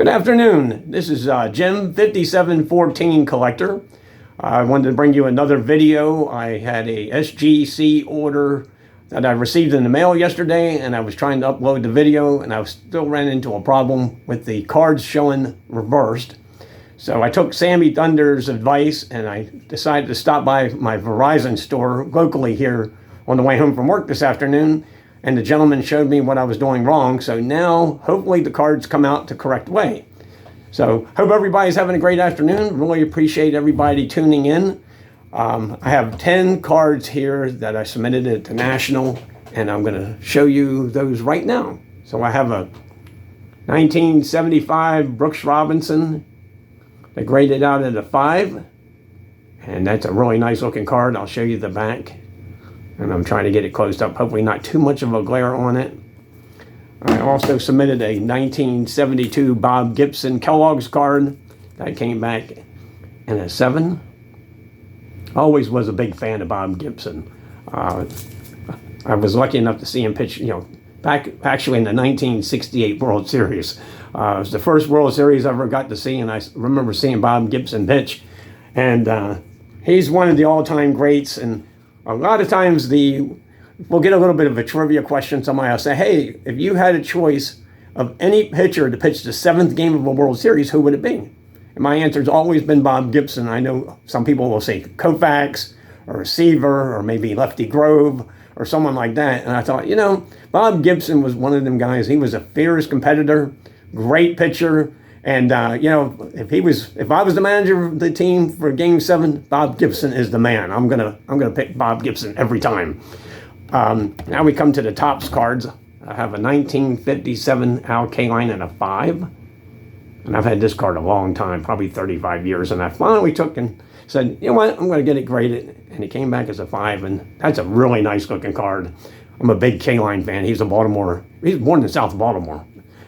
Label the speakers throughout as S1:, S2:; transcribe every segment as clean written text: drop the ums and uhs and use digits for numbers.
S1: Good afternoon. This is Jim 5714 Collector. I wanted to bring you another video. I had a SGC order that I received in the mail yesterday, and I was trying to upload the video, and I still ran into a problem with the cards showing reversed. So I took Sammy Thunder's advice, and I decided to stop by my Verizon store locally here on the way home from work this afternoon, and the gentleman showed me what I was doing wrong. So now, hopefully the cards come out the correct way. So, hope everybody's having a great afternoon. Really appreciate everybody tuning in. I have 10 cards here that I submitted at the National, and I'm going to show you those right now. So I have a 1975 Brooks Robinson. They graded out at a 5, and that's a really nice looking card. I'll show you the back, and I'm trying to get it closed up. Hopefully not too much of a glare on it. I also submitted a 1972 Bob Gibson Kellogg's card that came back in a 7. Always was a big fan of Bob Gibson. I was lucky enough to see him pitch, back actually in the 1968 World Series. It was the first World Series I ever got to see, and I remember seeing Bob Gibson pitch. And he's one of the all-time greats, and a lot of times we'll get a little bit of a trivia question. Somebody will say, hey, if you had a choice of any pitcher to pitch the 7th game of a World Series, who would it be? And my answer's always been Bob Gibson. I know some people will say Koufax or Seaver or maybe Lefty Grove or someone like that. And I thought, Bob Gibson was one of them guys. He was a fierce competitor, great pitcher. And, if I was the manager of the team for Game 7, Bob Gibson is the man. I'm gonna pick Bob Gibson every time. Now we come to the Topps cards. I have a 1957 Al Kaline and a 5. And I've had this card a long time, probably 35 years. And I finally took and said, you know what, I'm going to get it graded. And it came back as a 5. And that's a really nice looking card. I'm a big Kaline fan. He's born in South Baltimore.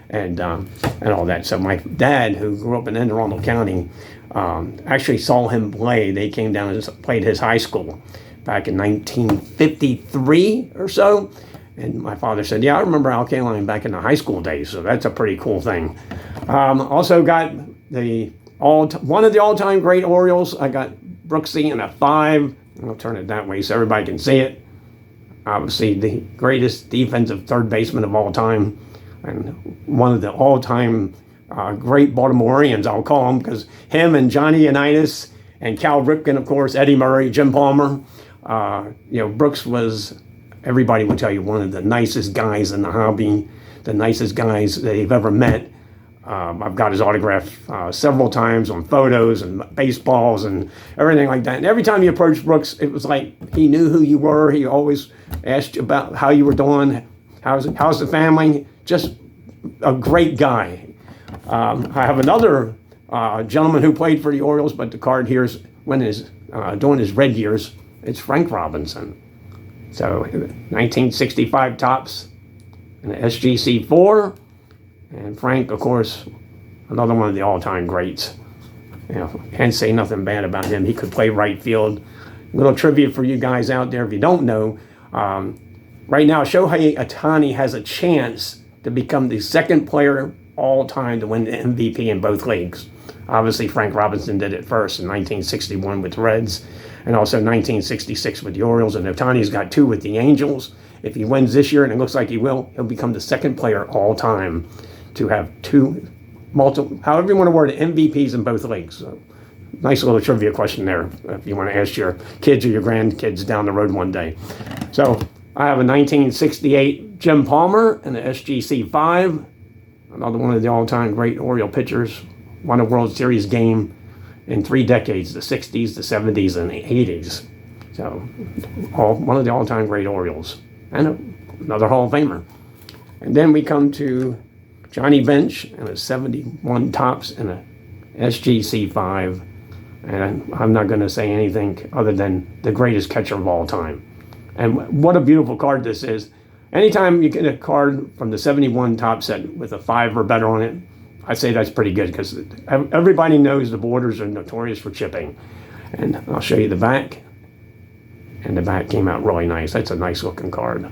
S1: And all that. So my dad, who grew up in Anne Arundel County, actually saw him play. They came down and played his high school back in 1953 or so. And my father said, yeah, I remember Al Kaline back in the high school days. So that's a pretty cool thing. Also got one of the all-time great Orioles. I got Brooksy in a 5. I'll turn it that way so everybody can see it. Obviously the greatest defensive third baseman of all time. And one of the all-time great Baltimoreans, I'll call him, because him and Johnny Unitas and Cal Ripken, of course, Eddie Murray, Jim Palmer. Brooks was, everybody would tell you, one of the nicest guys in the hobby, the nicest guys they've ever met. I've got his autograph several times on photos and baseballs and everything like that. And every time you approached Brooks, it was like he knew who you were. He always asked you about how you were doing, how's the family. Just a great guy. I have another gentleman who played for the Orioles, but the card here is during his red years. It's Frank Robinson. So 1965 Topps and an SGC 4. And Frank, of course, another one of the all-time greats. Can't say nothing bad about him. He could play right field. A little trivia for you guys out there if you don't know. Right now, Shohei Ohtani has a chance to become the second player all time to win the MVP in both leagues. Obviously, Frank Robinson did it first in 1961 with the Reds, and also 1966 with the Orioles, and Ohtani's got 2 with the Angels. If he wins this year, and it looks like he will, he'll become the second player all time to have 2, however you want to word it, MVPs in both leagues. So, nice little trivia question there if you want to ask your kids or your grandkids down the road one day. So, I have a 1968 Jim Palmer and an SGC 5. Another one of the all-time great Oriole pitchers. Won a World Series game in 3 decades, the 60s, the 70s, and the 80s. So, one of the all-time great Orioles. And another Hall of Famer. And then we come to Johnny Bench and a 71 Topps and a SGC 5. And I'm not going to say anything other than the greatest catcher of all time. And what a beautiful card this is. Anytime you get a card from the 71 Topps set with a 5 or better on it, I say that's pretty good because everybody knows the borders are notorious for chipping. And I'll show you the back. And the back came out really nice. That's a nice looking card.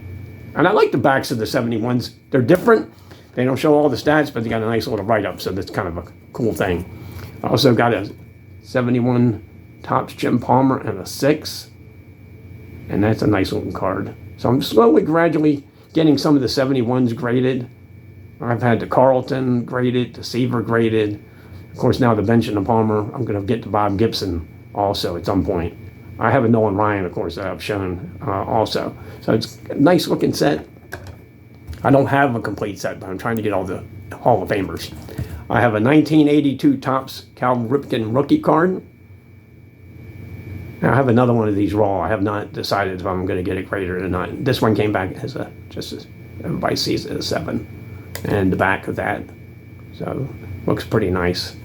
S1: And I like the backs of the 71s. They're different. They don't show all the stats, but they got a nice little write-up, so that's kind of a cool thing. I also got a 71 Topps Jim Palmer and a 6, and that's a nice looking card. So I'm slowly, gradually getting some of the 71s graded. I've had the Carlton graded, the Seaver graded. Of course, now the Bench and the Palmer. I'm going to get the Bob Gibson also at some point. I have a Nolan Ryan, of course, that I've shown also. So it's a nice looking set. I don't have a complete set, but I'm trying to get all the Hall of Famers. I have a 1982 Topps Cal Ripken rookie card. Now I have another one of these raw. I have not decided if I'm going to get it graded or not. This one came back as a, just as everybody sees it, a 7. And the back of that. So looks pretty nice.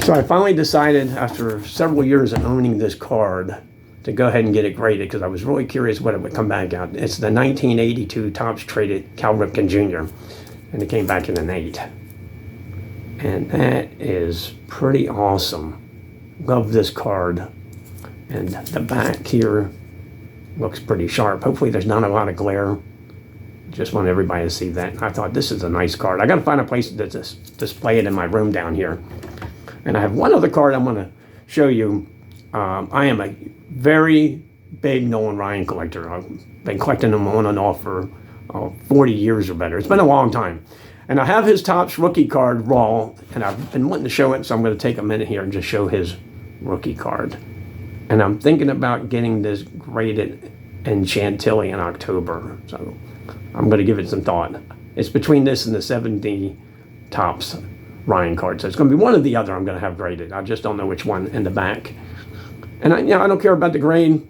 S1: So I finally decided, after several years of owning this card, to go ahead and get it graded because I was really curious what it would come back out. It's the 1982 Topps traded Cal Ripken Jr. And it came back in an 8. And that is pretty awesome. Love this card. And the back here looks pretty sharp. Hopefully there's not a lot of glare. Just want everybody to see that. I thought this is a nice card. I got to find a place to display it in my room down here. And I have one other card I'm going to show you. I am a very big Nolan Ryan collector. I've been collecting them on and off for 40 years or better. It's been a long time. And I have his Topps rookie card raw, and I've been wanting to show it, so I'm going to take a minute here and just show his rookie card. And I'm thinking about getting this graded in Chantilly in October. So I'm going to give it some thought. It's between this and the 70 Topps Ryan card. So it's going to be one or the other I'm going to have graded. I just don't know which one in the back. And I don't care about the grade.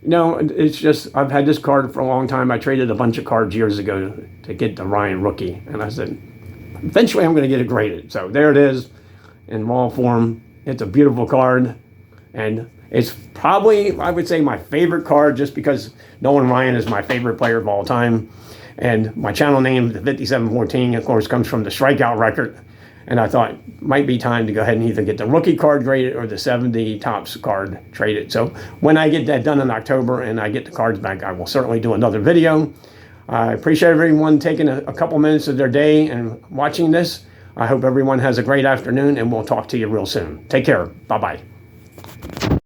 S1: It's just, I've had this card for a long time. I traded a bunch of cards years ago to get the Ryan rookie. And I said, eventually I'm going to get it graded. So there it is in raw form. It's a beautiful card. And it's probably, I would say, my favorite card just because Nolan Ryan is my favorite player of all time. And my channel name, the 5714, of course, comes from the strikeout record. And I thought it might be time to go ahead and either get the rookie card graded or the 70 Topps card traded. So when I get that done in October and I get the cards back, I will certainly do another video. I appreciate everyone taking a couple minutes of their day and watching this. I hope everyone has a great afternoon, and we'll talk to you real soon. Take care. Bye-bye.